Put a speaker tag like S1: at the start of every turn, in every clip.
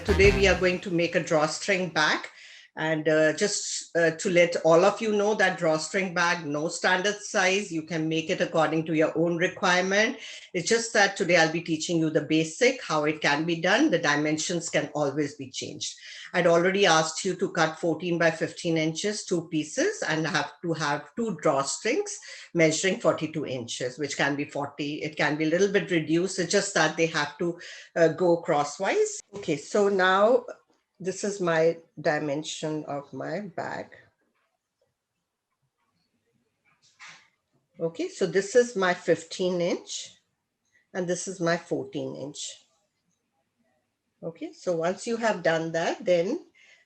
S1: Today we are going to make a drawstring bag, and just to let all of you know that drawstring bag, no standard size, you can make it according to your own requirement. It's just that today I'll be teaching you the basic, how it can be done. The dimensions can always be changed. I'd already asked you to cut 14 by 15 inches, two pieces, and have to have two drawstrings measuring 42 inches, which can be 40. It can be a little bit reduced. It's just that they have to go crosswise. Okay, so now this is my dimension of my bag. Okay, so this is my 15 inch and this is my 14 inch. Okay, so once you have done that, then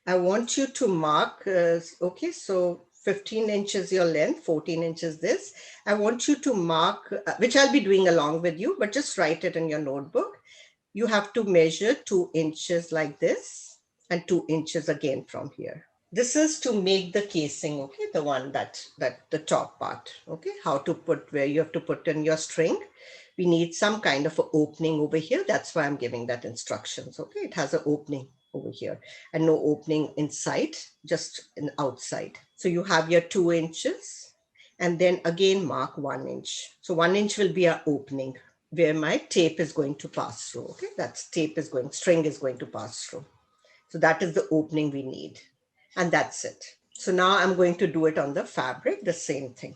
S1: I want you to mark, okay, so 15 inches your length, 14 inches this. I want you to mark, which I'll be doing along with you, but just write it in your notebook. You have to measure 2 inches like this and 2 inches again from here. This is to make the casing, okay, the one that the top part, okay, how to put, where you have to put in your string. We need some kind of an opening over here. That's why I'm giving that instructions, okay. It has an opening over here and no opening inside, just an outside. So you have your 2 inches and then again mark 1 inch. So 1 inch will be our opening where my tape is going to pass through, okay. That's tape is going, string is going to pass through. So that is the opening we need. And that's it. So now I'm going to do it on the fabric, the same thing.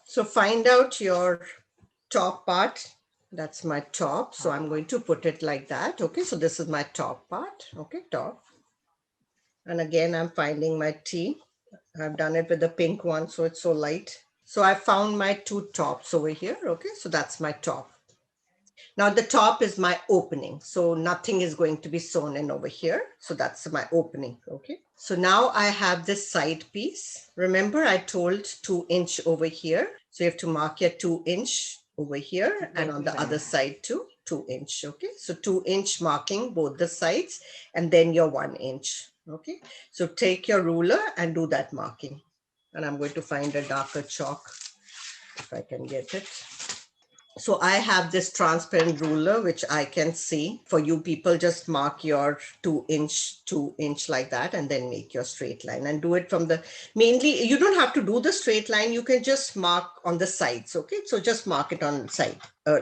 S1: So find out your top part. That's my top. So I'm going to put it like that. Okay, so this is my top part. Okay, top. And again, I'm finding my T. I've done it with the pink one, so it's so light. So I found my two tops over here. Okay, so that's my top. Now the top is my opening. So nothing is going to be sewn in over here. So that's my opening, okay? So now I have this side piece. Remember I told 2 inch over here. So you have to mark your 2 inch over here and on the other side too, 2 inch, okay? So 2 inch marking both the sides and then your 1 inch, okay? So take your ruler and do that marking. And I'm going to find a darker chalk if I can get it. So I have this transparent ruler, which I can see. For you people, just mark your 2 inch like that, and then make your straight line and do it from the, mainly, you don't have to do the straight line. You can just mark on the sides. Okay. So just mark it on the side,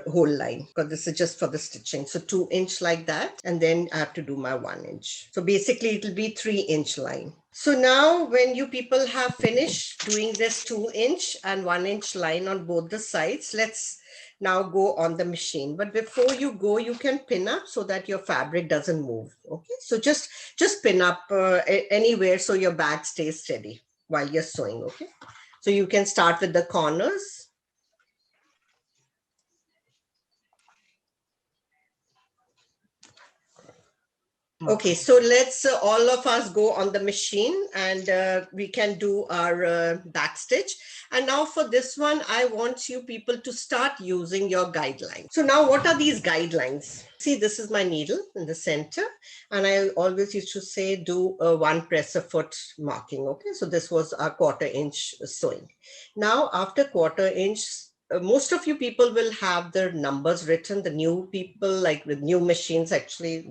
S1: whole line, because this is just for the stitching. So 2 inch like that. And then I have to do my 1 inch. So basically it'll be 3 inch line. So now when you people have finished doing this 2 inch and 1 inch line on both the sides, let's now go on the machine. But before you go, you can pin up so that your fabric doesn't move. Okay, so just pin up anywhere so your bag stays steady while you're sewing. Okay, so you can start with the corners. Okay, so let's all of us go on the machine and we can do our back stitch. And now for this one, I want you people to start using your guidelines. So now what are these guidelines? See, this is my needle in the center. And I always used to say, do a 1 press a foot marking. Okay, so this was our 1/4 inch sewing. Now after 1/4 inch, most of you people will have their numbers written, the new people, like with new machines actually,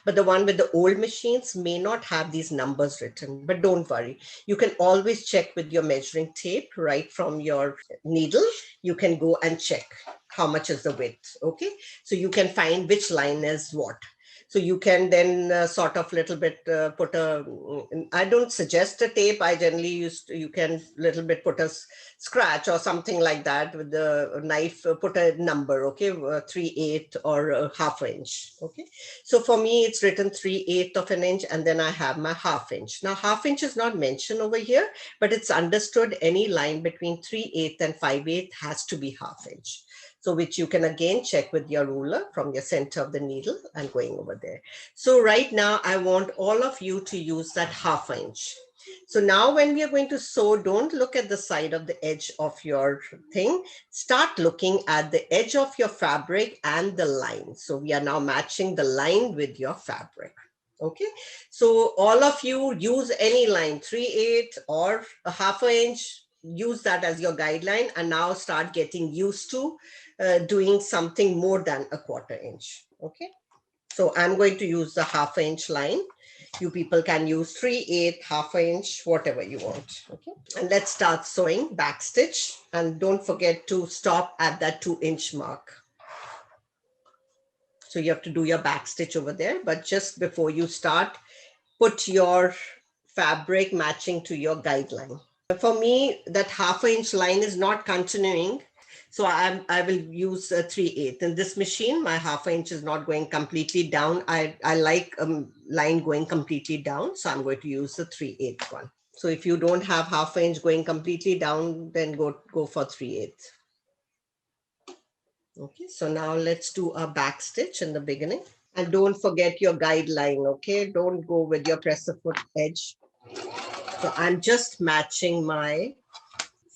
S1: but the one with the old machines may not have these numbers written. But don't worry, you can always check with your measuring tape right from your needle. You can go and check how much is the width. Okay, so you can find which line is what. So you can then sort of little bit put a, I don't suggest a tape. I generally you can little bit put a scratch or something like that with the knife, put a number, okay, 3/8 or 1/2 inch, okay. So for me, it's written 3/8 of an inch, and then I have my 1/2 inch. Now 1/2 inch is not mentioned over here, but it's understood any line between 3/8 and 5/8 has to be 1/2 inch. So which you can again check with your ruler from your center of the needle and going over there. So right now I want all of you to use that 1/2 inch. So now when we are going to sew, don't look at the side of the edge of your thing. Start looking at the edge of your fabric and the line. So we are now matching the line with your fabric. Okay, so all of you use any line, 3/8 or a 1/2 inch, use that as your guideline, and now start getting used to doing something more than a 1/4 inch. Okay. So I'm going to use the 1/2 inch line. You people can use 3/8, 1/2 inch, whatever you want. Okay. And let's start sewing back stitch. And don't forget to stop at that 2-inch mark. So you have to do your back stitch over there. But just before you start, put your fabric matching to your guideline. For me, that 1/2 inch line is not continuing. So I will use 3/8. In this machine, my 1/2 inch is not going completely down. I like a line going completely down. So I'm going to use the 3/8 one. So if you don't have 1/2 inch going completely down, then go for 3/8. Okay, so now let's do a back stitch in the beginning. And don't forget your guideline, okay? Don't go with your presser foot edge. So I'm just matching my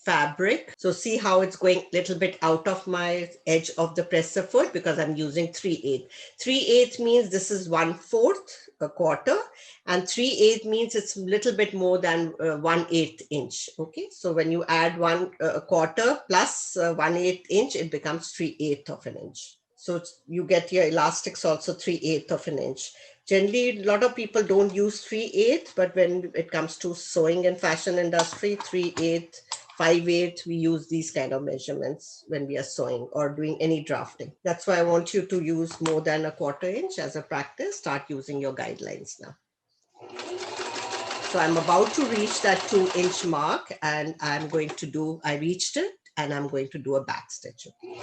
S1: fabric. So see how it's going a little bit out of my edge of the presser foot because I'm using 3/8. 3/8 means this is 1/4, a quarter, and 3/8 means it's a little bit more than 1/8 inch. Okay, so when you add a quarter plus 1/8 inch, it becomes 3/8 of an inch. So you get your elastics also 3/8 of an inch. Generally, a lot of people don't use 3/8, but when it comes to sewing and fashion industry, 3/8, 5/8, we use these kind of measurements when we are sewing or doing any drafting. That's why I want you to use more than a 1/4 inch as a practice. Start using your guidelines now. So I'm about to reach that 2-inch mark and I reached it and I'm going to do a back stitch. Okay.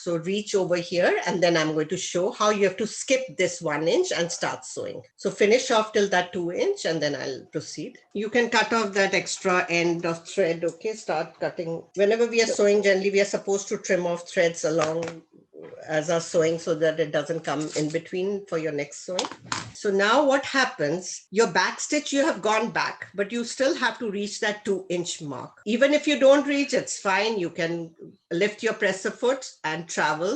S1: So reach over here and then I'm going to show how you have to skip this 1 inch and start sewing. So finish off till that 2 inch and then I'll proceed. You can cut off that extra end of thread. Okay, start cutting. Whenever we are sewing, generally we are supposed to trim off threads along as our sewing so that it doesn't come in between for your next sewing. So now what happens, your back stitch, you have gone back, but you still have to reach that 2-inch mark. Even if you don't reach, it's fine. You can lift your presser foot and travel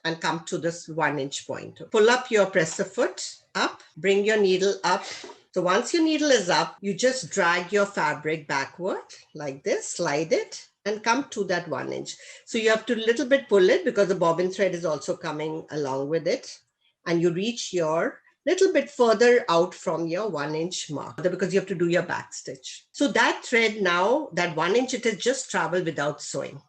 S1: and come to this 1-inch point. Pull up your presser foot up, bring your needle up. So once your needle is up, you just drag your fabric backward like this, slide it and come to that 1 inch. So you have to little bit pull it because the bobbin thread is also coming along with it. And you reach your little bit further out from your 1-inch mark because you have to do your back stitch. So that thread now, that 1 inch, it has just traveled without sewing.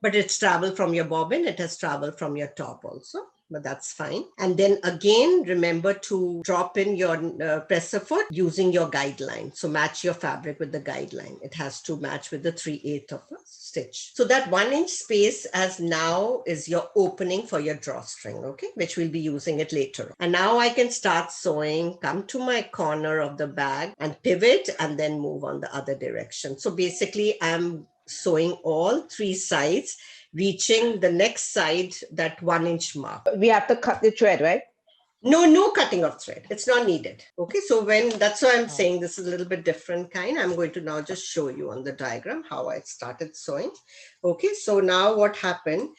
S1: But it's traveled from your bobbin, it has traveled from your top also, but that's fine. And then again, remember to drop in your presser foot using your guideline. So match your fabric with the guideline. It has to match with the 3/8 of a stitch. So that 1-inch space as now is your opening for your drawstring, okay, which we'll be using it later. And now I can start sewing, come to my corner of the bag and pivot and then move on the other direction. So basically I'm sewing all 3 sides, reaching the next side, that 1-inch mark.
S2: We have to cut the thread, right?
S1: No cutting of thread. It's not needed. Okay, so that's why I'm saying this is a little bit different kind. I'm going to now just show you on the diagram how I started sewing. Okay, so now what happened?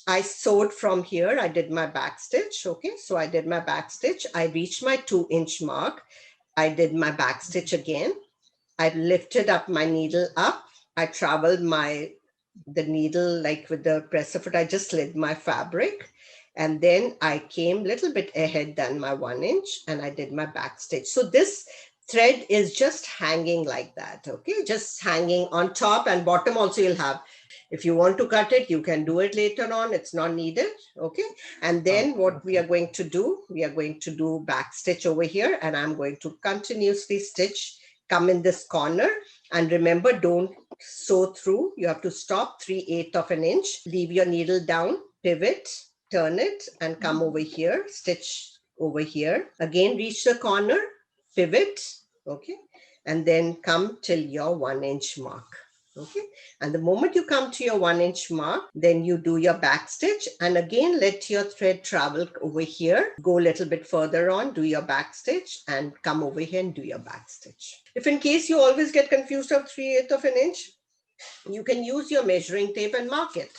S1: I sewed from here. I did my back stitch. Okay, so I did my back stitch. I reached my 2-inch mark. I did my back stitch again. I lifted up my needle up. I traveled the needle like with the presser foot. I just slid my fabric. And then I came a little bit ahead than my 1 inch and I did my back stitch. So this thread is just hanging like that, okay? Just hanging on top and bottom also you'll have. If you want to cut it, you can do it later on. It's not needed, okay? And then what we are going to do, we are going to do back stitch over here and I'm going to continuously stitch, come in this corner. And remember, don't sew through. You have to stop 3/8 of an inch, leave your needle down, pivot, turn it and come over here, stitch over here. Again, reach the corner, pivot, okay? And then come till your 1-inch mark. Okay, and the moment you come to your 1-inch mark, then you do your back stitch and again let your thread travel over here, go a little bit further on, do your back stitch and come over here and do your back stitch. If in case you always get confused of 3/8 of an inch, you can use your measuring tape and mark it.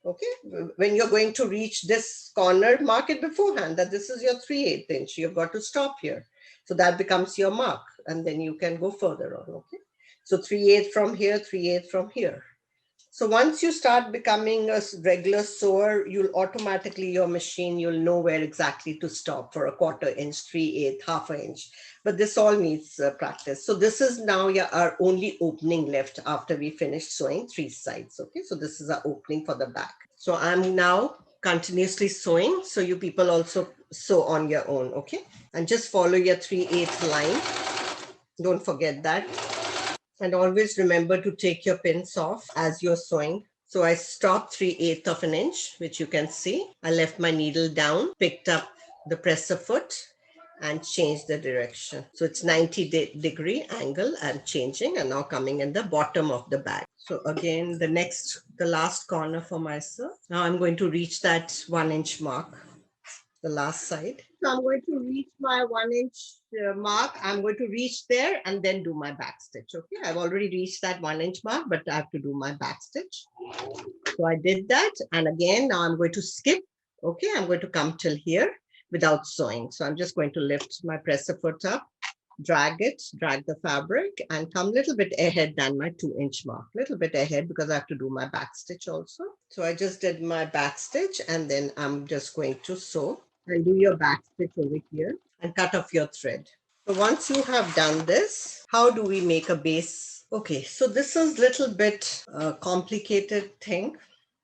S1: Okay, when you're going to reach this corner, mark it beforehand that this is your 3/8 inch. You've got to stop here. So that becomes your mark and then you can go further on, okay? So 3/8 from here, 3/8 from here. So once you start becoming a regular sewer, you'll automatically, your machine, you'll know where exactly to stop for a 1/4 inch, 3/8, half an inch. But this all needs practice. So this is now our only opening left after we finished sewing 3 sides. Okay, so this is our opening for the back. So I'm now continuously sewing. So you people also sew on your own. Okay, and just follow your 3/8 line. Don't forget that. And always remember to take your pins off as you're sewing. So I stopped 3/8 of an inch, which you can see. I left my needle down, picked up the presser foot and changed the direction. So it's 90-degree angle I'm changing and now coming in the bottom of the bag. So again, the last corner for myself. Now I'm going to reach that 1 inch mark, the last side. So I'm going to reach my 1 inch mark. I'm going to reach there and then do my back stitch. Okay, I've already reached that 1 inch mark, but I have to do my back stitch. So I did that. And again, now I'm going to skip. Okay, I'm going to come till here without sewing. So I'm just going to lift my presser foot up, drag the fabric and come a little bit ahead than my 2 inch mark, little bit ahead because I have to do my back stitch also. So I just did my back stitch and then I'm just going to sew and do your back stitch over here and cut off your thread. So once you have done this, how do we make a base? Okay, so this is little bit complicated thing.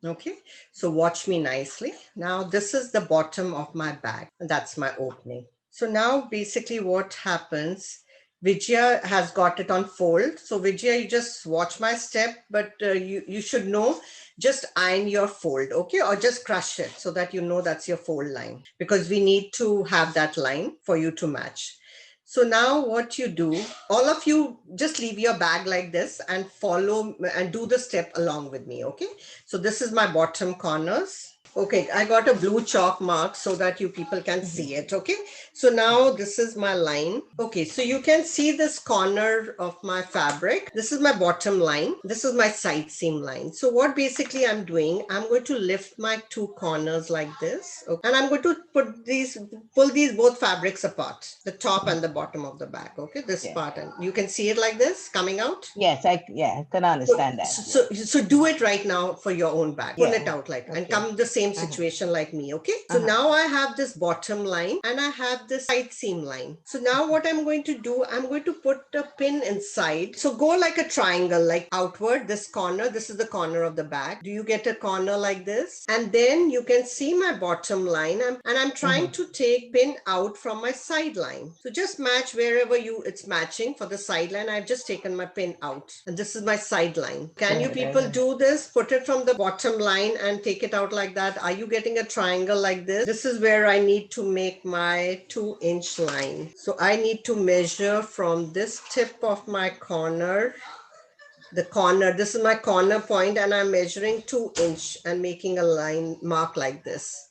S1: Okay, so watch me nicely. Now this is the bottom of my bag and that's my opening. So now basically what happens, Vijaya has got it on fold. So Vijaya, you just watch my step, but you should know, just iron your fold, okay? Or just crush it so that you know that's your fold line because we need to have that line for you to match. So now what you do, all of you just leave your bag like this and follow and do the step along with me, okay? So this is my bottom corners. Okay, I got a blue chalk mark so that you people can see it, okay? So now this is my line. Okay, so you can see this corner of my fabric. This is my bottom line. This is my side seam line. So what basically I'm doing, I'm going to lift my 2 corners like this, okay? And I'm going to pull these both fabrics apart, the top and the bottom of the bag, okay? This part, and you can see it like this coming out.
S2: Yes, I can understand that.
S1: So do it right now for your own bag. Pull it out like and come the same situation like me, okay? So now I have this bottom line and I have this side seam line. So now what I'm going to do, I'm going to put a pin inside. So go like a triangle, like outward, this corner, this is the corner of the bag. Do you get a corner like this? And then you can see my bottom line and I'm trying to take pin out from my side line. So just match wherever it's matching for the side line. I've just taken my pin out and this is my side line. Can you people do this? Put it from the bottom line and take it out like that. Are you getting a triangle like this? This is where I need to make my 2 inch line. So I need to measure from this tip of my corner, this is my corner point and I'm measuring 2 inch and making a line mark like this.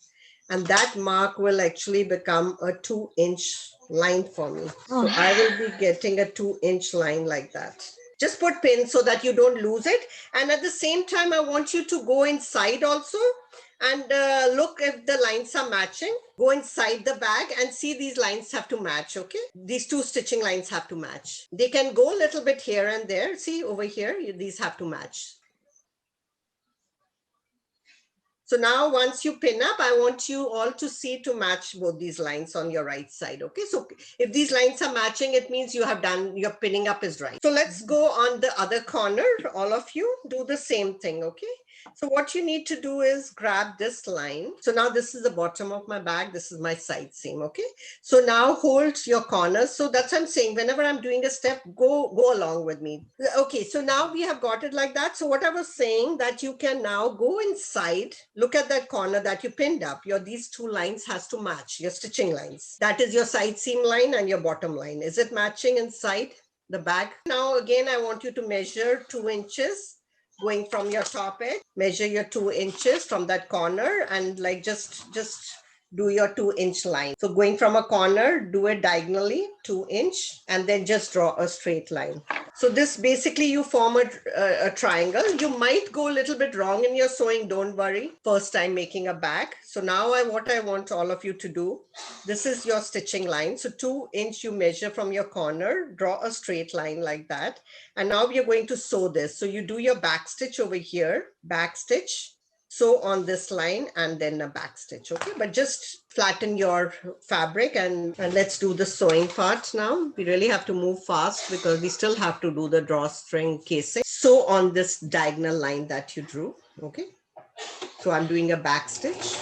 S1: And that mark will actually become a 2 inch line for me. So I will be getting a 2 inch line like that. Just put pins so that you don't lose it. And at the same time, I want you to go inside also and look if the lines are matching. Go inside the bag and see these lines have to match, okay? These 2 stitching lines have to match. They can go a little bit here and there. See over here, these have to match. So now once you pin up, I want you all to see to match both these lines on your right side. Okay, so if these lines are matching, it means you have done, your pinning up is right. So let's go on the other corner. All of you do the same thing, okay? So what you need to do is grab this line. So now this is the bottom of my bag. This is my side seam, okay? So now hold your corners. So that's what I'm saying. Whenever I'm doing a step, go along with me. Okay, so now we have got it like that. So what I was saying, that you can now go inside, look at that corner that you pinned up. These 2 lines has to match, your stitching lines. That is your side seam line and your bottom line. Is it matching inside the bag? Now again, I want you to measure 2 inches going from your top edge. Measure your 2 inches from that corner and like just do your 2-inch line. So going from a corner, do it diagonally, 2-inch, and then just draw a straight line. So this basically you form a triangle. You might go a little bit wrong in your sewing, don't worry. First time making a bag. So now what I want all of you to do, this is your stitching line. So 2-inch you measure from your corner, draw a straight line like that. And now we are going to sew this. So you do your back stitch over here, back stitch, sew on this line and then a back stitch, okay? But just flatten your fabric and let's do the sewing part now. We really have to move fast because we still have to do the drawstring casing. Sew on this diagonal line that you drew, okay? So I'm doing a back stitch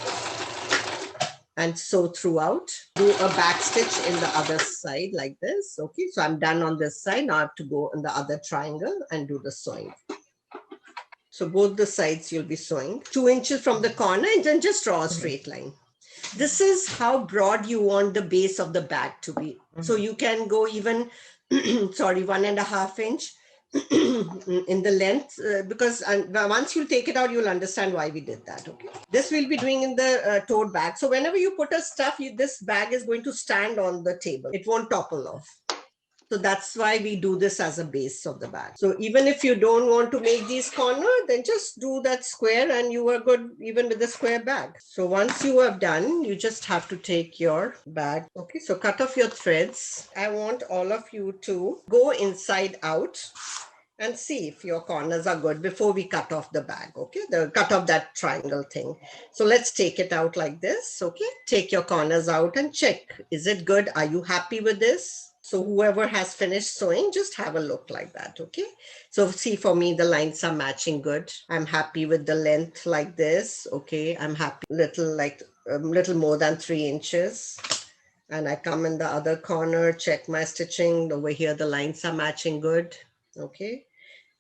S1: and sew throughout. Do a back stitch in the other side like this, okay? So I'm done on this side. Now I have to go on the other triangle and do the sewing. So both the sides you'll be sewing 2 inches from the corner and then just draw a straight line. This is how broad you want the base of the bag to be. So you can go even, sorry, 1.5 inch in the length because once you take it out, you'll understand why we did that, okay? This we'll be doing in the tote bag. So whenever you put a stuff, this bag is going to stand on the table. It won't topple off. So that's why we do this as a base of the bag. So even if you don't want to make these corners, then just do that square and you are good even with the square bag. So once you have done, you just have to take your bag. Okay, so cut off your threads. I want all of you to go inside out and see if your corners are good before we cut off the bag, okay? Cut off that triangle thing. So let's take it out like this, okay? Take your corners out and check. Is it good? Are you happy with this? So whoever has finished sewing, just have a look like that, okay? So see, for me, the lines are matching good. I'm happy with the length like this, okay? I'm happy, little more than 3 inches. And I come in the other corner, check my stitching. Over here, the lines are matching good, okay?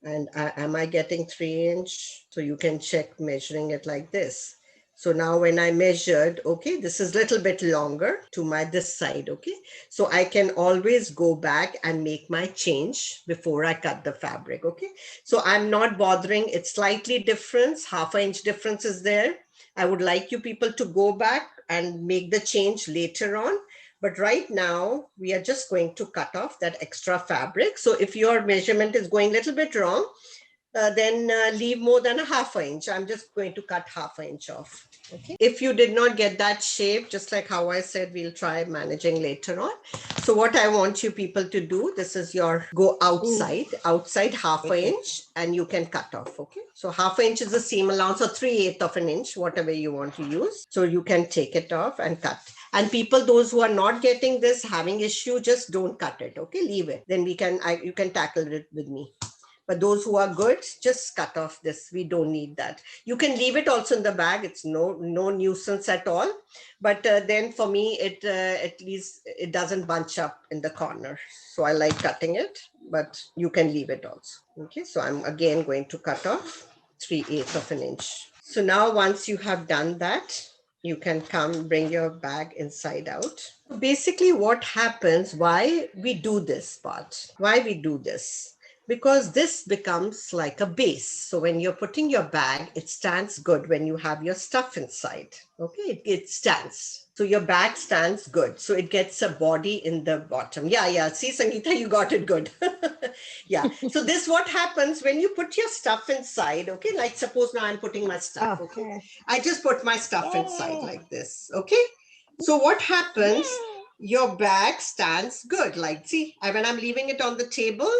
S1: And am I getting 3 inch? So you can check measuring it like this. So now when I measured, okay, this is a little bit longer to this side, okay? So I can always go back and make my change before I cut the fabric, okay? So I'm not bothering, it's slightly difference, 1/2 inch difference is there. I would like you people to go back and make the change later on. But right now, we are just going to cut off that extra fabric. So if your measurement is going a little bit wrong, then leave more than 1/2 inch. I'm just going to cut 1/2 inch off. Okay. If you did not get that shape, just like how I said, we'll try managing later on. So what I want you people to do, this is your go outside 1/2 inch, and you can cut off. Okay. So 1/2 inch is the seam allowance, or 3/8 of an inch, whatever you want to use. So you can take it off and cut. And people, those who are not getting this, having issue, just don't cut it. Okay, leave it. Then you can tackle it with me. But those who are good, just cut off this. We don't need that. You can leave it also in the bag. It's no nuisance at all. But then for me, at least it doesn't bunch up in the corner. So I like cutting it, but you can leave it also. Okay, so I'm again going to cut off 3/8 of an inch. So now once you have done that, you can come bring your bag inside out. Basically what happens, why we do this part, why we do this, because this becomes like a base. So when you're putting your bag, it stands good when you have your stuff inside. Okay, it stands. So your bag stands good. So it gets a body in the bottom. Yeah. See, Sangeeta, you got it good. Yeah. So this what happens when you put your stuff inside. Okay, like suppose now I'm putting my stuff. Okay, I just put my stuff inside like this. Okay. So what happens? Your bag stands good. Like, see, when I'm leaving it on the table,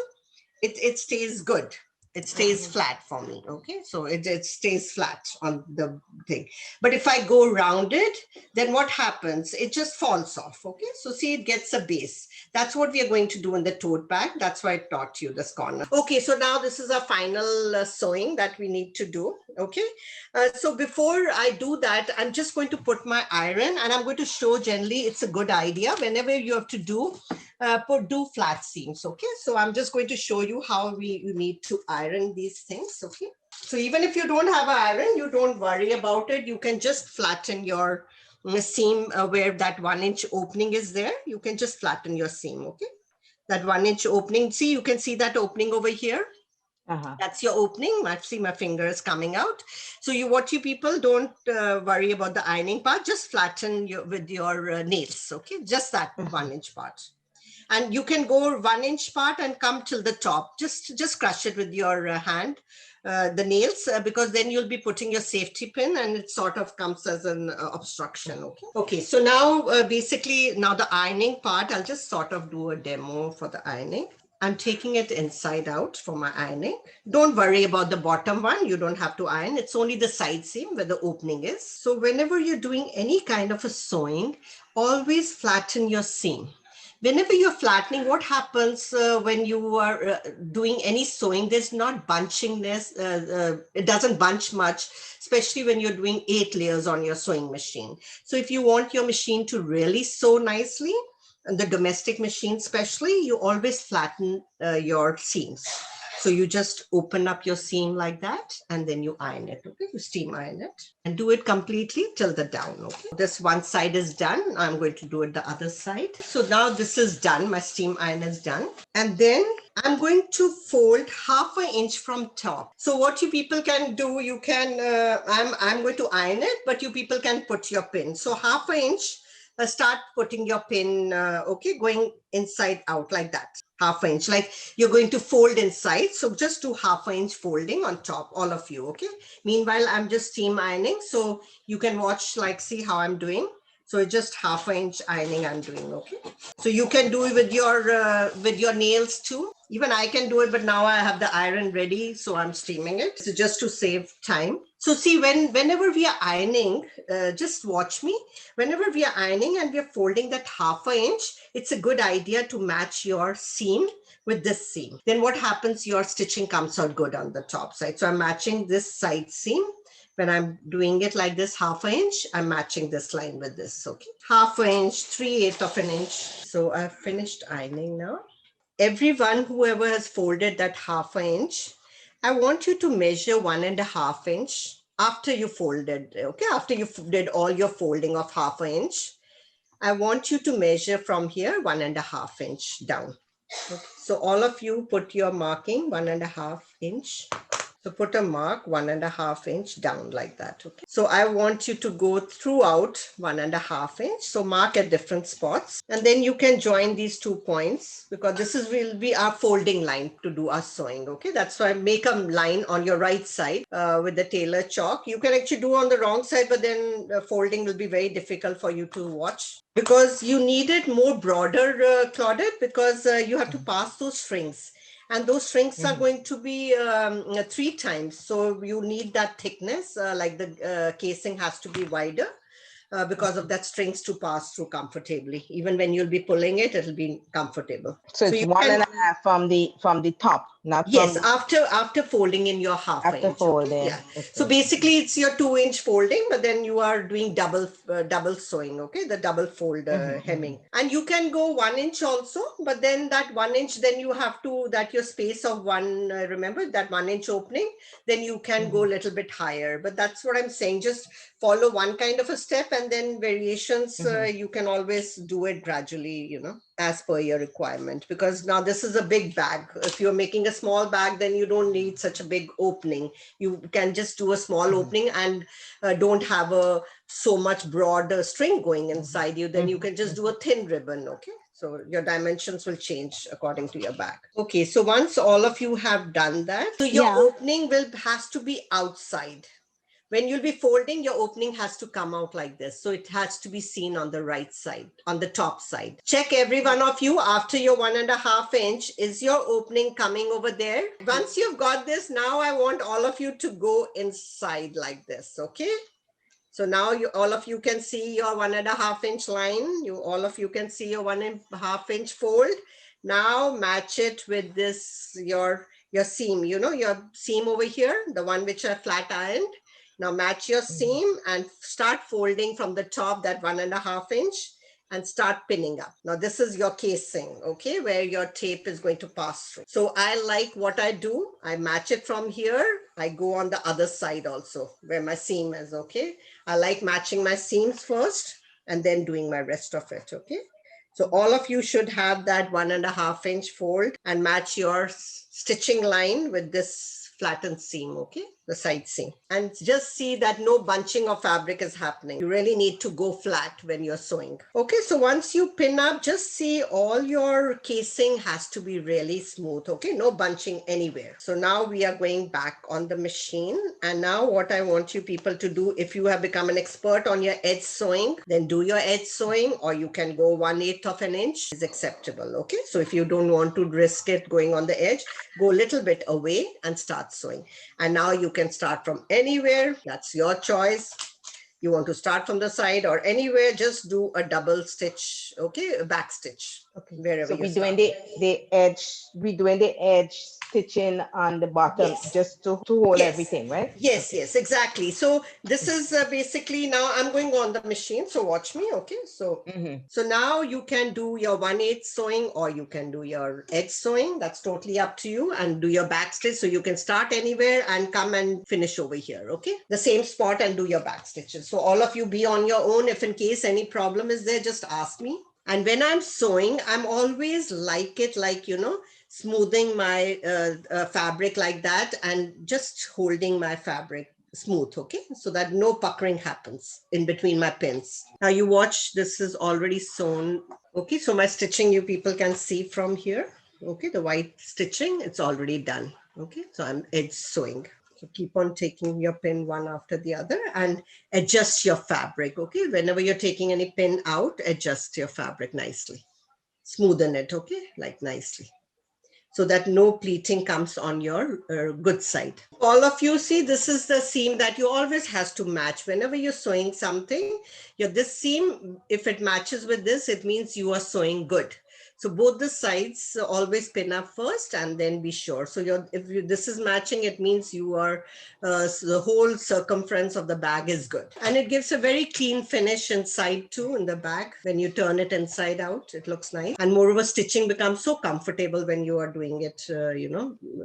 S1: it stays good. It stays flat for me. Okay, so it stays flat on the thing. But if I go round it, then what happens? It just falls off. Okay, so see, it gets a base. That's what we are going to do in the tote bag. That's why I taught you this corner. Okay, so now this is our final sewing that we need to do. Okay, so before I do that, I'm just going to put my iron, and I'm going to show generally it's a good idea whenever you have to do flat seams. Okay, so I'm just going to show you how you need to iron these things. Okay, so even if you don't have an iron, you don't worry about it. You can just flatten your seam where that 1 inch opening is there. You can just flatten your seam. Okay, that 1 inch opening, see, you can see that opening over here. That's your opening. See, my finger is coming out. So what you people don't worry about the ironing part. Just flatten with your nails. Okay, just that 1 inch part. And you can go 1 inch part and come till the top. Just crush it with your hand, the nails, because then you'll be putting your safety pin and it sort of comes as an obstruction. Okay, so now basically now the ironing part, I'll just sort of do a demo for the ironing. I'm taking it inside out for my ironing. Don't worry about the bottom one. You don't have to iron. It's only the side seam where the opening is. So whenever you're doing any kind of a sewing, always flatten your seam. Whenever you're flattening, what happens when you are doing any sewing, there's not bunchingness. It doesn't bunch much, especially when you're doing 8 layers on your sewing machine. So if you want your machine to really sew nicely, and the domestic machine especially, you always flatten your seams. So you just open up your seam like that, and then you iron it. Okay, you steam iron it and do it completely till the down. Okay, this one side is done. I'm going to do it the other side. So now this is done. My steam iron is done, and then I'm going to fold 1/2 inch from top. So what you people can do, you can. I'm going to iron it, but you people can put your pin. So 1/2 inch. Start putting your pin, okay, going inside out like that. 1/2 inch, like you're going to fold inside. So just do 1/2 inch folding on top, all of you, okay? Meanwhile, I'm just steam ironing. So you can watch, like, see how I'm doing. So just 1/2 inch ironing I'm doing, okay? So you can do it with your nails too. Even I can do it, but now I have the iron ready, so I'm steaming it. So just to save time. So see, whenever we are ironing, just watch me. Whenever we are ironing and we are folding that 1/2 inch, it's a good idea to match your seam with this seam. Then what happens? Your stitching comes out good on the top side. So I'm matching this side seam. When I'm doing it like this 1/2 inch, I'm matching this line with this, okay? 1/2 inch, 3/8 of an inch. So I've finished ironing now. Everyone, whoever has folded that 1/2 inch, I want you to measure 1.5 inch after you folded, okay? After you did all your folding of 1/2 inch, I want you to measure from here 1.5 inch down. Okay. So all of you put your marking 1.5 inch. So put a mark 1.5 inch down like that. Okay. So I want you to go throughout 1.5 inch. So mark at different spots, and then you can join these 2 points, because this will be our folding line to do our sewing. Okay. That's why make a line on your right side with the tailor chalk. You can actually do on the wrong side, but then folding will be very difficult for you to watch, because you need it more broader, Claudette, because you have to pass those strings. And those strings are going to be 3 times. So you need that thickness, like the casing has to be wider. Because of that strings to pass through comfortably. Even when you'll be pulling it, it'll be comfortable.
S2: So it's
S1: you
S2: one
S1: can,
S2: and a half from the top, not
S1: yes,
S2: from
S1: after folding in your 1/2
S2: after
S1: inch. Okay?
S2: folding.
S1: Yeah.
S2: Okay.
S1: So basically it's your 2 inch folding, but then you are doing double sewing. Okay, the double fold hemming, and you can go 1 inch also, but then that 1 inch, then you have to, that your space of one, remember that 1 inch opening, then you can go a little bit higher. But that's what I'm saying. Just follow one kind of a step, and then variations, you can always do it gradually, as per your requirement. Because now this is a big bag. If you're making a small bag, then you don't need such a big opening. You can just do a small opening and don't have so much broad string going inside you. Then you can just do a thin ribbon. Okay. So your dimensions will change according to your bag. Okay, so once all of you have done that, so your opening has to be outside. When you'll be folding, your opening has to come out like this. So it has to be seen on the right side, on the top side. Check every one of you after your 1.5 inch. Is your opening coming over there? Once you've got this, now I want all of you to go inside like this, okay? So now all of you can see your 1.5 inch line. All of you can see your 1.5 inch fold. Now match it with this, your seam, your seam over here, the one which I flat ironed. Now match your seam and start folding from the top, that 1.5 inch, and start pinning up. Now this is your casing, okay, where your tape is going to pass through. So I like what I do. I match it from here. I go on the other side also, where my seam is, okay. I like matching my seams first and then doing my rest of it, okay. So all of you should have that 1.5 inch fold and match your stitching line with this flattened seam, okay? The side seam. And just see that no bunching of fabric is happening. You really need to go flat when you're sewing. Okay, so once you pin up, just see all your casing has to be really smooth, okay? No bunching anywhere. So now we are going back on the machine. And now what I want you people to do, if you have become an expert on your edge sewing, then do your edge sewing, or you can go 1/8 of an inch is acceptable, okay? So if you don't want to risk it going on the edge, go a little bit away and start sewing. And now you can start from anywhere. That's your choice. You want to start from the side or anywhere, just do a double stitch, okay? A back stitch, okay, wherever
S2: So
S1: you
S2: we're
S1: start.
S2: doing the edge stitching on the bottom,
S1: Yes.
S2: just to hold
S1: Yes.
S2: everything, right?
S1: Yes,
S2: Okay.
S1: yes, exactly. So this is basically, now I'm going on the machine. So watch me, okay? So so now you can do your 1/8 sewing, or you can do your edge sewing. That's totally up to you, and do your back stitch. So you can start anywhere and come and finish over here, okay? The same spot, and do your back stitches. So all of you be on your own. If in case any problem is there, just ask me. And when I'm sewing, I'm always like it, like, smoothing my fabric like that, and just holding my fabric smooth, okay? So that no puckering happens in between my pins. Now you watch, this is already sewn. Okay, so my stitching, you people can see from here. Okay, the white stitching, it's already done. Okay, so I'm edge sewing. So keep on taking your pin one after the other and adjust your fabric, okay? Whenever you're taking any pin out, adjust your fabric nicely. Smoothen it, okay? Like nicely, so that no pleating comes on your good side. All of you see, this is the seam that you always has to match. Whenever you're sewing something, this seam, if it matches with this, it means you are sewing good. So both the sides always pin up first and then be sure. So this is matching, it means you are, so the whole circumference of the bag is good. And it gives a very clean finish inside too, in the bag. When you turn it inside out, it looks nice. And moreover, stitching becomes so comfortable when you are doing it,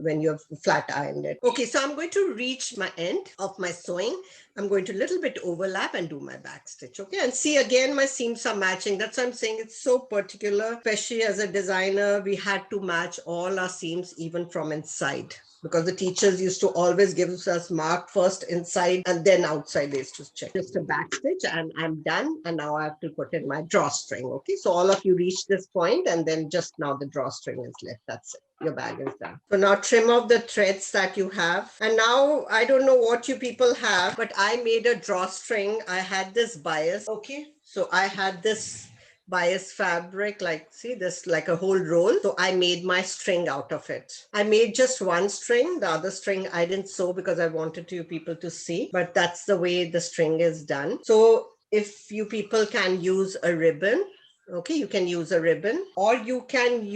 S1: when you have flat ironed it. Okay, so I'm going to reach my end of my sewing. I'm going to a little bit overlap and do my back stitch, okay? And see, again, my seams are matching. That's why I'm saying it's so particular, especially as a designer, we had to match all our seams even from inside, because the teachers used to always give us mark first inside and then outside. They used to check. Just a back stitch and I'm done. And now I have to put in my drawstring, okay? So all of you reach this point, and then just now the drawstring is left. That's it. Your bag is done. So now trim off the threads that you have. And now I don't know what you people have, but I made a drawstring. I had this bias, okay? So I had this bias fabric, like, see this, like a whole roll. So I made my string out of it. I made just one string. The other string I didn't sew because I wanted you people to see, but that's the way the string is done. So if you people can use a ribbon, okay, you can use a ribbon, or you can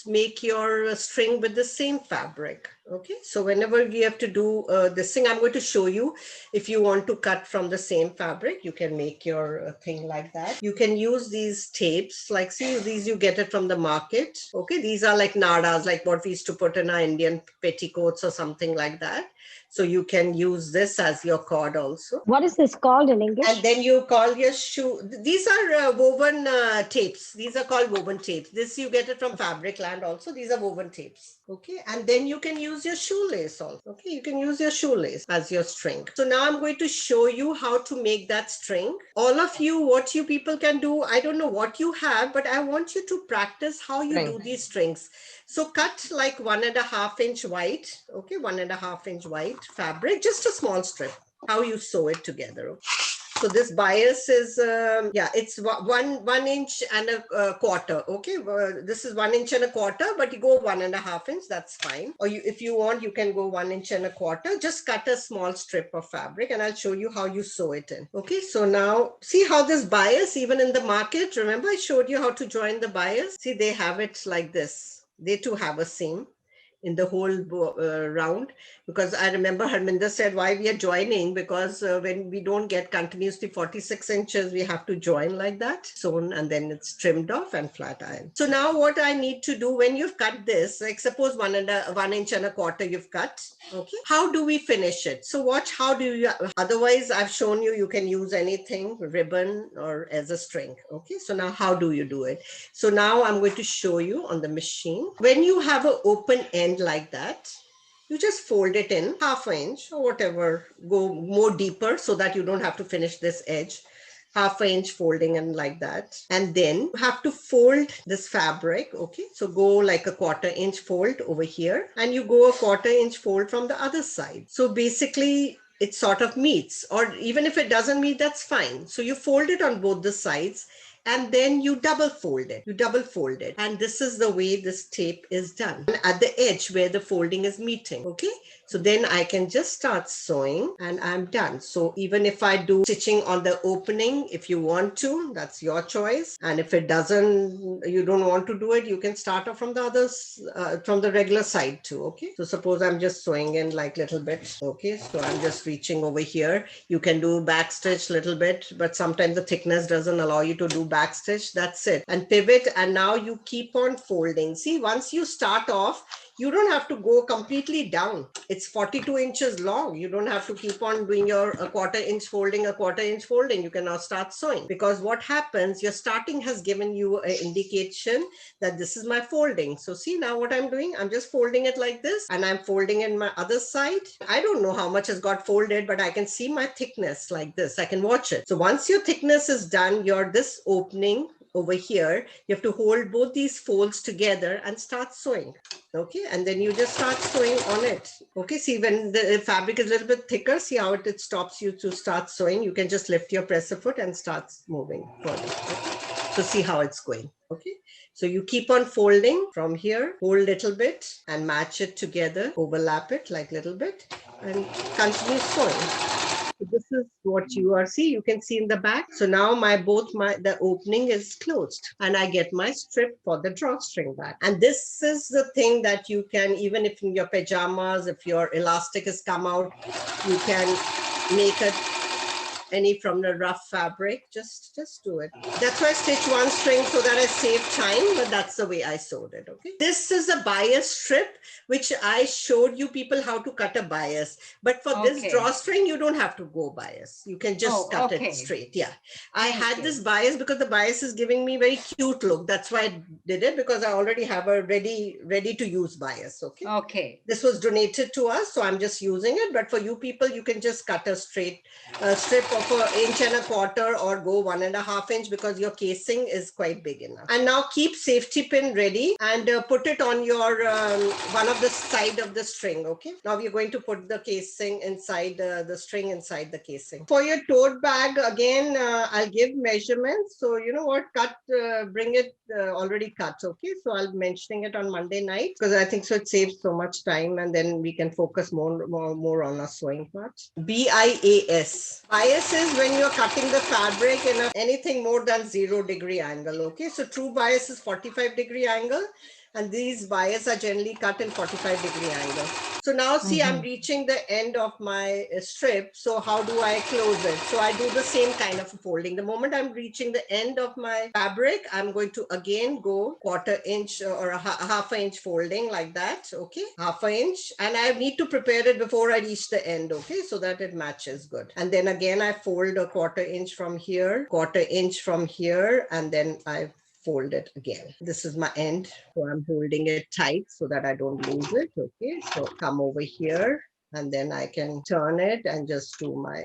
S1: make your string with the same fabric. Okay, so whenever we have to do this thing, I'm going to show you. If you want to cut from the same fabric, you can make your thing like that. You can use these tapes, like, see, these you get it from the market. Okay, these are like nadas, like what we used to put in our Indian petticoats or something like that. So you can use this as your cord also.
S3: What is this called in English?
S1: And then you call your shoe. These are woven tapes. These are called woven tapes. This you get it from Fabric Land also. These are woven tapes. Okay. And then you can use your shoelace also. Okay. You can use your shoelace as your string. So now I'm going to show you how to make that string. All of you, what you people can do, I don't know what you have, but I want you to practice how you do these strings. So cut like 1.5 inch white. Okay. 1.5 inch white fabric, just a small strip. How you sew it together. So this bias is, it's one inch and a quarter. Okay, this is 1 inch and a quarter, but you go 1.5 inch, that's fine. Or if you want, you can go 1 inch and a quarter. Just cut a small strip of fabric and I'll show you how you sew it in. Okay, so now see how this bias, even in the market, remember I showed you how to join the bias? See, they have it like this. They too have a seam. in the whole round, because I remember Harminder said why we are joining, because when we don't get continuously 46 inches, we have to join like that, sewn, and then it's trimmed off and flat iron. So now what I need to do, when you've cut this, like suppose 1 inch and a quarter you've cut, okay, how do we finish it? So watch how do you, otherwise I've shown you, you can use anything, ribbon or as a string. Okay, so now how do you do it? So now I'm going to show you on the machine. When you have an open end like that, you just fold it in 1/2 inch or whatever, go more deeper so that you don't have to finish this edge. 1/2 inch folding and like that. And then you have to fold this fabric. Okay, so go like a 1/4 inch fold over here, and you go a 1/4 inch fold from the other side. So basically it sort of meets, or even if it doesn't meet, that's fine. So you fold it on both the sides, and then you double fold it, and this is the way this tape is done, and at the edge where the folding is meeting. Okay, so then I can just start sewing and I'm done. So even if I do stitching on the opening, if you want to, that's your choice, and if it doesn't, you don't want to do it, you can start off from the others, from the regular side too. Okay, so suppose I'm just sewing in like little bit. Okay, so I'm just reaching over here. You can do back stitch little bit, but sometimes the thickness doesn't allow you to do back stitch. That's it, and pivot, and now you keep on folding. See, once you start off, you don't have to go completely down. It's 42 inches long. You don't have to keep on doing your a 1/4 inch folding, a 1/4 inch folding. You can now start sewing, because what happens, your starting has given you an indication that this is my folding. So see now what I'm doing, I'm just folding it like this, and I'm folding in my other side. I don't know how much has got folded, but I can see my thickness like this. I can watch it. So once your thickness is done, your this opening over here, you have to hold both these folds together and start sewing. Okay, and then you just start sewing on it. Okay, see when the fabric is a little bit thicker, see how it stops you to start sewing. You can just lift your presser foot and start moving further. Okay? So see how it's going. Okay, so you keep on folding from here, hold a little bit and match it together, overlap it like a little bit, and continue sewing. So this is what you are, see, you can see in the back. So now the opening is closed, and I get my strip for the drawstring back. And this is the thing that you can, even if in your pajamas, if your elastic has come out, you can make it any from the rough fabric. Just do it. That's why I stitch one string, so that I save time, but that's the way I sewed it. Okay, this is a bias strip, which I showed you people how to cut a bias, but for this drawstring you don't have to go bias. You can just cut it straight. Yeah, I had this bias because the bias is giving me very cute look. That's why I did it, because I already have a ready to use bias. Okay, this was donated to us, so I'm just using it, but for you people, you can just cut a straight strip of 1.25 inch or go 1.5 inch, because your casing is quite big enough. And now keep safety pin ready and put it on your one of the side of the string. Okay, now we're going to put the casing inside the string inside the casing. For your tote bag, again, I'll give measurements. So you know what, bring it already cut. Okay, so I'll be mentioning it on Monday night, because I think so it saves so much time, and then we can focus more on our sewing part. BIAS. Bias is when you're cutting the fabric in anything more than 0-degree angle. Okay, so true bias is 45-degree angle, and these bias are generally cut in 45-degree angle. So now see, I'm reaching the end of my strip. So how do I close it? So I do the same kind of folding. The moment I'm reaching the end of my fabric, I'm going to again go 1/4 inch or a 1/2 inch folding like that. Okay, 1/2 inch, and I need to prepare it before I reach the end. Okay, so that it matches good. And then again, I fold a 1/4 inch from here, 1/4 inch from here, and then I fold it again. This is my end, so I'm holding it tight so that I don't lose it. Okay, so come over here, and then I can turn it and just do my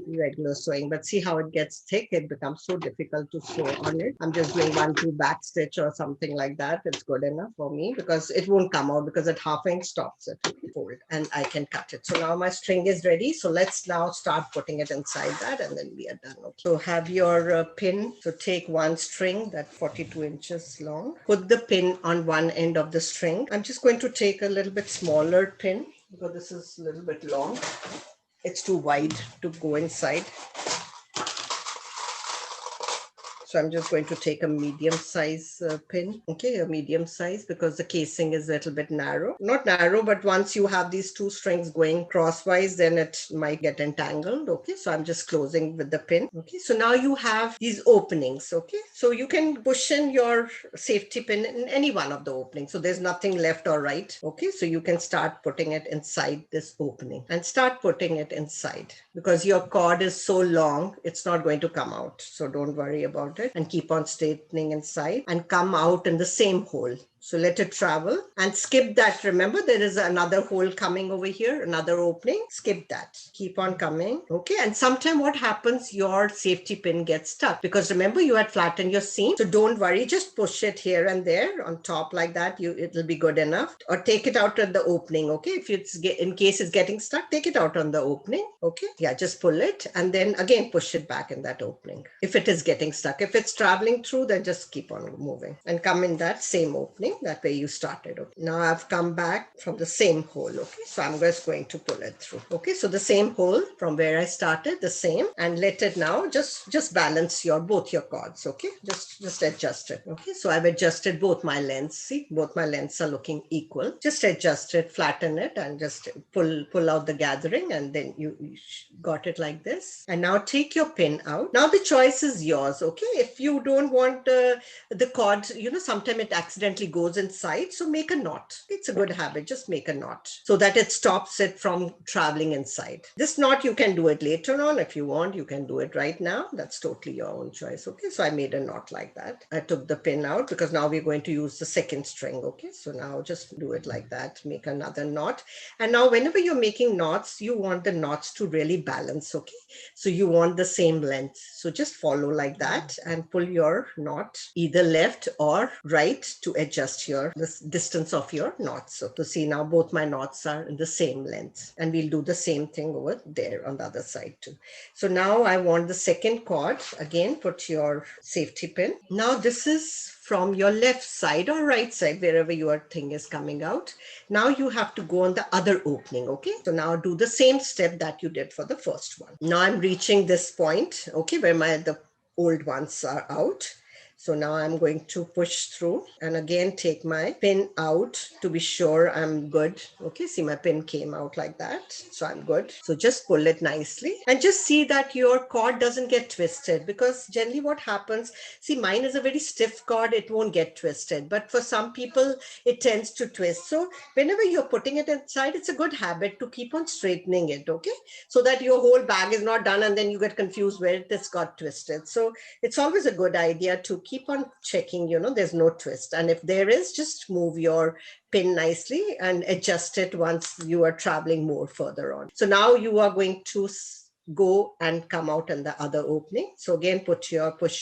S1: regular sewing. But see how it gets thick, it becomes so difficult to sew on it. I'm just doing 1-2 back stitch or something like that. It's good enough for me, because it won't come out, because at 1/2 inch stops it. Fold, and I can cut it. So now my string is ready. So let's now start putting it inside that, and then we are done. Okay. So have your pin. So take one string that's 42 inches long. Put the pin on one end of the string. I'm just going to take a little bit smaller pin, because this is a little bit long. It's too wide to go inside. So I'm just going to take a medium size pin, okay, a medium size, because the casing is a little bit narrow. Not narrow, but once you have these two strings going crosswise, then it might get entangled, okay? So I'm just closing with the pin, okay? So now you have these openings, okay? So you can push in your safety pin in any one of the openings. So there's nothing left or right, okay? So you can start putting it inside this opening and start putting it inside, because your cord is so long, it's not going to come out. So don't worry about it, and keep on straightening inside and come out in the same hole. So let it travel and skip that. Remember, there is another hole coming over here, another opening. Skip that. Keep on coming. Okay. And sometime what happens, your safety pin gets stuck, because remember you had flattened your seam. So don't worry, just push it here and there on top like that. It'll be good enough. Or take it out at the opening. Okay. If it's in case it's getting stuck, take it out on the opening. Okay. Yeah, just pull it and then again push it back in that opening. If it is getting stuck, if it's traveling through, then just keep on moving and come in that same opening, that way you started. Okay. Now I've come back from the same hole. Okay. So I'm just going to pull it through. Okay. So the same hole from where I started, the same, and let it now just balance both your cords. Okay. Just adjust it. Okay. So I've adjusted both my lengths. See, both my lengths are looking equal. Just adjust it, flatten it, and just pull out the gathering, and then you got it like this. And now take your pin out. Now the choice is yours. Okay. If you don't want the cord, sometimes it accidentally goes inside, so make a knot. It's a good habit. Just make a knot so that it stops it from traveling inside. This knot, you can do it later on if you want. You can do it right now. That's totally your own choice. Okay. So I made a knot like that. I took the pin out because now we're going to use the second string. Okay. So now just do it like that. Make another knot. And now whenever you're making knots, you want the knots to really balance. Okay. So you want the same length. So just follow like that and pull your knot either left or right to adjust the distance of your knots. So to see, now both my knots are in the same length, and we'll do the same thing over there on the other side too. So now I want the second cord. Again, put your safety pin. Now this is from your left side or right side, wherever your thing is coming out. Now you have to go on the other opening. Okay. So now do the same step that you did for the first one. Now I'm reaching this point, okay, where the old ones are out. So now I'm going to push through and again take my pin out to be sure I'm good. Okay, see, my pin came out like that. So I'm good. So just pull it nicely and just see that your cord doesn't get twisted, because generally what happens, see, mine is a very stiff cord. It won't get twisted. But for some people, it tends to twist. So whenever you're putting it inside, it's a good habit to keep on straightening it. Okay, so that your whole bag is not done and then you get confused where this got twisted. So it's always a good idea to keep on checking, there's no twist. And if there is, just move your pin nicely and adjust it once you are traveling more further on. So now you are going to go and come out in the other opening. So again, push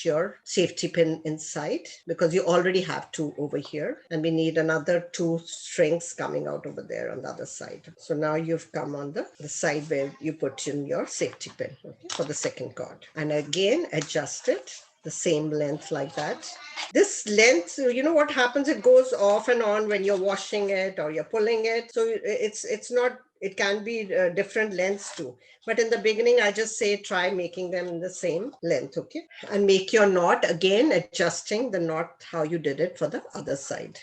S1: your safety pin inside, because you already have two over here, and we need another two strings coming out over there on the other side. So now you've come on the side where you put in your safety pin, okay, for the second cord, and again adjust it the same length like that. This length, what happens, it goes off and on when you're washing it or you're pulling it. So it's not, it can be different lengths too. But in the beginning, I just say try making them in the same length, okay? And make your knot, again adjusting the knot how you did it for the other side.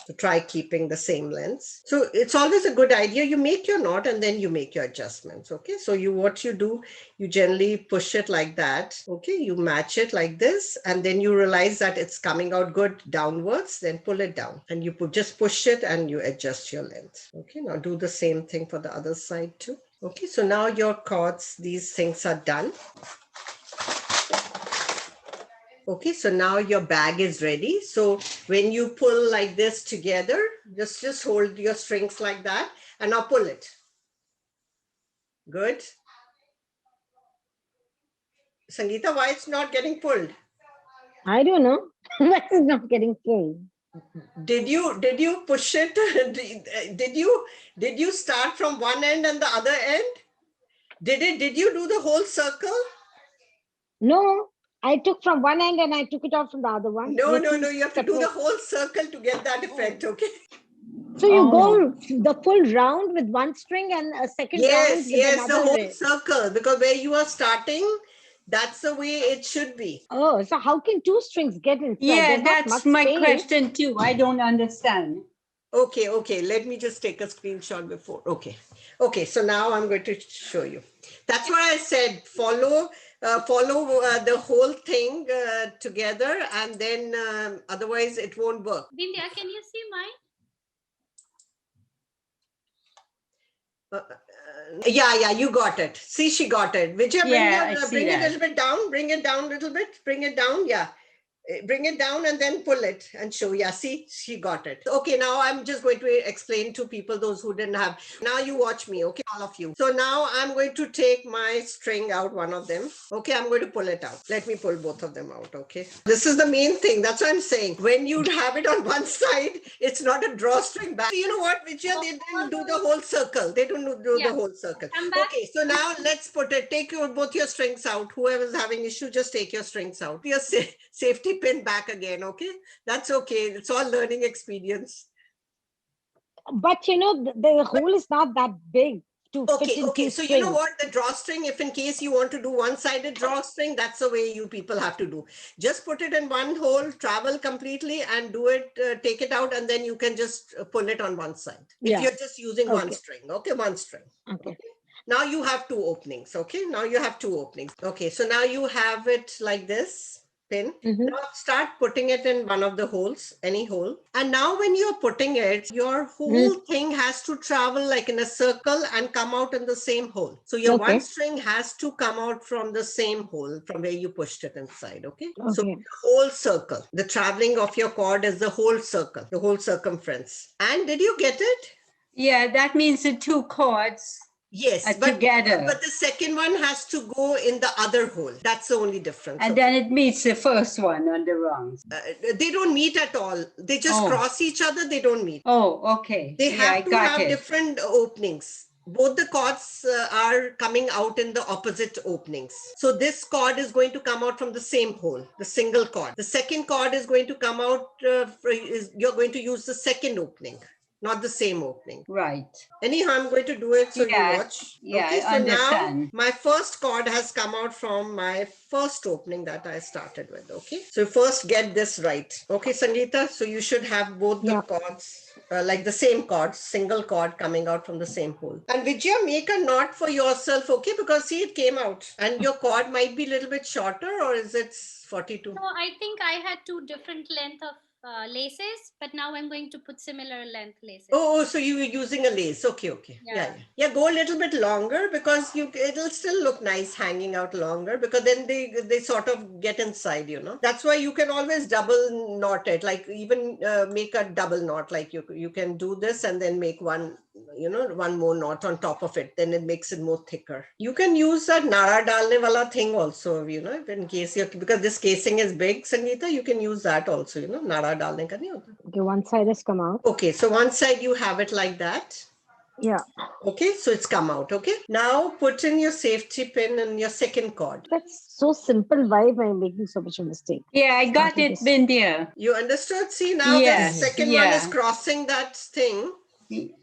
S1: So try keeping the same lengths. So it's always a good idea. You make your knot and then you make your adjustments. Okay. So what you do, you generally push it like that. Okay. You match it like this, and then you realize that it's coming out good downwards, then pull it down and you just push it and you adjust your length. Okay. Now do the same thing for the other side too. Okay. So now your cords, these things are done. Okay, so now your bag is ready. So when you pull like this together, just hold your strings like that and now pull it. Good. Sangeeta, why it's not getting pulled?
S2: I don't know. Why it's not getting pulled?
S1: Did you push it? Did you start from one end and the other end? Did you do the whole circle?
S2: No, I took from one end and I took it off from the other one.
S1: No,
S2: They're
S1: no,
S2: two
S1: no. You have to do the
S2: separate.
S1: whole circle to get that effect. Okay.
S2: So you go the full round with one string and a second round with
S1: Yes, the
S2: another.
S1: whole circle, because where you are starting, That's the way it should be.
S2: Oh, so how can two strings get inside?
S3: Yeah,
S2: There's not
S3: that's
S2: much
S3: my
S2: space.
S3: question too. I don't understand.
S1: Okay. Let me just take a screenshot before. Okay. So now I'm going to show you. That's why I said follow the whole thing together, and then otherwise it won't work.
S4: Bindya, can you see mine?
S1: Yeah, you got it. See, she got it. Vijay,
S3: Yeah, I see
S1: bring it a
S3: that.
S1: little bit down. Bring it down a little bit. Bring it down. Yeah. Bring it down and then pull it and show. Yeah, see, she got it. Okay, now I'm just going to explain to people, those who didn't have. Now you watch me, okay, all of you. So now I'm going to take my string out, one of them. Okay, I'm going to pull it out. Let me pull both of them out, okay? This is the main thing. That's what I'm saying. When you have it on one side, it's not a drawstring back. You know what, Vijaya? They didn't do the whole circle. They don't do the whole circle.
S4: Come back.
S1: Okay, so now let's put it. Take both your strings out. Whoever's having issue, just take your strings out. Your safety pin back again, okay? That's okay. It's all learning experience.
S2: But you know, the hole is not that big to fit into
S1: Okay. So you know what? The drawstring, if in case you want to do one-sided drawstring, that's the way you people have to do. Just put it in one hole, travel completely, and do it. Take it out, and then you can just pull it on one side. If you're just using one string, okay, one string. Okay. Now you have two openings. Okay. Now you have two openings. Okay. So now you have it like this. Pin. Now start putting it in one of the holes, any hole. And now when you're putting it, your whole thing has to travel like in a circle and come out in the same hole. So your one string has to come out from the same hole from where you pushed it inside, okay? So the whole circle, the traveling of your cord is the whole circle, the whole circumference. And did you get it?
S3: Yeah, that means the two cords.
S1: Yes,
S3: together.
S1: But the second one has to go in the other hole. That's the only difference.
S3: And then it meets the first one on the wrong.
S1: They don't meet at all. They just cross each other. They don't meet.
S3: Oh, okay.
S1: They have to have different openings. Both the cords are coming out in the opposite openings. So this cord is going to come out from the same hole, the single cord. The second cord is going to come out, you're going to use the second opening, not the same opening.
S3: Right.
S1: Anyhow, I'm going to do it so you watch.
S3: Yeah,
S1: okay, so
S3: I understand.
S1: now my first cord has come out from my first opening that I started with. Okay, so first get this right. Okay, Sangeeta, so you should have both the cords. Like the same cord, single cord coming out from the same hole. And Vijaya, make a knot for yourself, okay? Because see, it came out. And your cord might be a little bit shorter, or is it 42?
S4: No, I think I had two different length of laces, but now I'm going to put similar length laces.
S1: Oh, so you were using a lace. Okay. Yeah, go a little bit longer because it'll still look nice hanging out longer, because then they sort of get inside, you know. That's why you can always double knot it, like even make a double knot, like you can do this and then make one, you know, one more knot on top of it. Then it makes it more thicker. You can use that nara dalne wala thing also, you know, in case because this casing is big, Sangeeta, you can use that also, you know, nara dalne ka nahi hota.
S2: Okay, one side has come out.
S1: Okay, so one side you have it like that.
S2: Yeah.
S1: Okay, so it's come out. Okay, now put in your safety pin and your second cord.
S2: That's so simple. Why am I making so much of a mistake?
S3: Yeah, I got it, Bindya.
S1: You understood? See, now the second one is crossing that thing.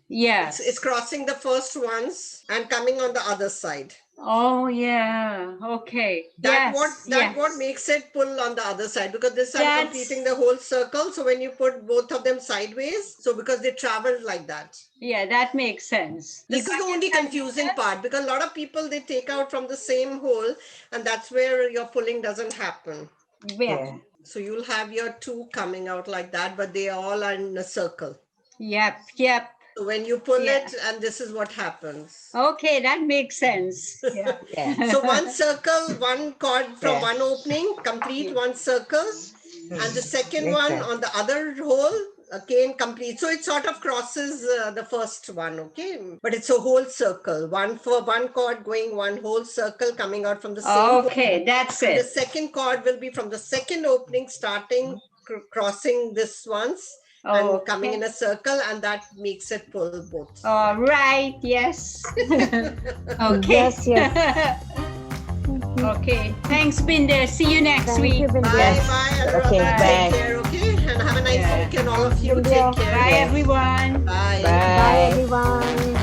S3: Yes.
S1: It's crossing the first ones and coming on the other side.
S3: Oh, yeah. Okay.
S1: What makes it pull on the other side, because this I'm completing the whole circle. So when you put both of them sideways, so because they travel like that.
S3: Yeah, that makes sense.
S1: This is the only confusing part, because a lot of people, they take out from the same hole, and that's where your pulling doesn't happen.
S3: Yeah.
S1: So you'll have your two coming out like that, but they all are in a circle.
S3: Yep.
S1: So when you pull it, and this is what happens.
S3: Okay, that makes sense. Yeah.
S1: So one circle, one cord from one opening, complete one circle, and the second one on the other hole, again complete. So it sort of crosses the first one, okay? But it's a whole circle. One cord going one whole circle coming out from the same hole.
S3: Okay, that's it.
S1: The second cord will be from the second opening, starting crossing this once. And coming in a circle, and that makes it pull both.
S3: All right. Yes. Okay.
S2: Yes.
S3: Okay. Thanks, Binder. See you next week.
S1: Bye.
S2: Okay, bye.
S1: Take care, okay? And have a nice weekend, all of you. Take care.
S3: Bye, everyone.
S1: Bye.
S2: Bye, everyone.